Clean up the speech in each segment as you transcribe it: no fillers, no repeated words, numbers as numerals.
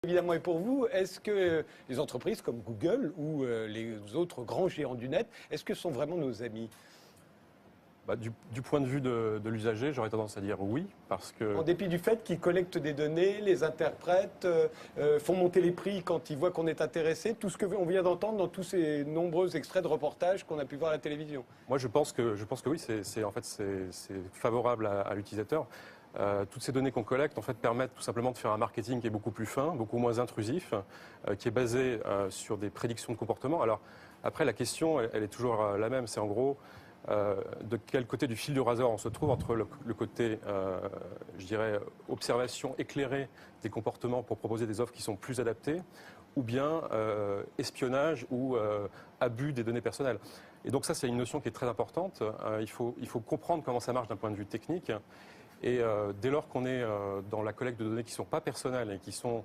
Évidemment, et pour vous, est-ce que les entreprises comme Google ou les autres grands géants du net, est-ce que sont vraiment nos amis? Du point de vue de l'usager, j'aurais tendance à dire oui, parce que... En dépit du fait qu'ils collectent des données, les interprètent, font monter les prix quand ils voient qu'on est intéressé, tout ce qu'on vient d'entendre dans tous ces nombreux extraits de reportages qu'on a pu voir à la télévision. Moi, je pense que oui, c'est favorable à l'utilisateur. Toutes ces données qu'on collecte en fait, permettent tout simplement de faire un marketing qui est beaucoup plus fin, beaucoup moins intrusif, qui est basé sur des prédictions de comportement. Alors après, la question, elle est toujours la même, c'est en gros de quel côté du fil du rasoir on se trouve entre le côté, je dirais, observation éclairée des comportements pour proposer des offres qui sont plus adaptées, ou bien espionnage ou abus des données personnelles. Et donc ça, c'est une notion qui est très importante. Il faut comprendre comment ça marche d'un point de vue technique. Et dès lors qu'on est dans la collecte de données qui ne sont pas personnelles et qui sont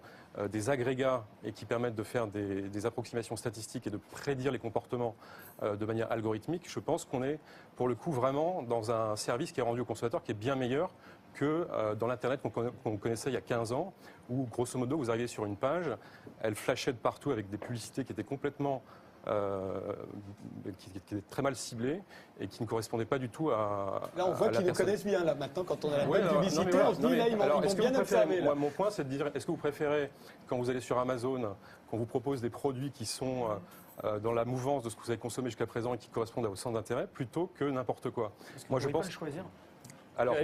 des agrégats et qui permettent de faire des approximations statistiques et de prédire les comportements de manière algorithmique, je pense qu'on est pour le coup vraiment dans un service qui est rendu au consommateur qui est bien meilleur que dans l'Internet qu'on connaissait il y a 15 ans, où grosso modo vous arriviez sur une page, elle flashait de partout avec des publicités qui étaient complètement... qui était très mal ciblé et qui ne correspondait pas du tout à... Là, on voit qu'ils nous connaissent bien. Là, maintenant, quand on a la bonne publicité, on se dit, là, ils m'ont bien observé. Mon point, c'est de dire, est-ce que vous préférez, quand vous allez sur Amazon, qu'on vous propose des produits qui sont dans la mouvance de ce que vous avez consommé jusqu'à présent et qui correspondent à vos centres d'intérêt, plutôt que n'importe quoi? Moi, je pense choisir. Alors,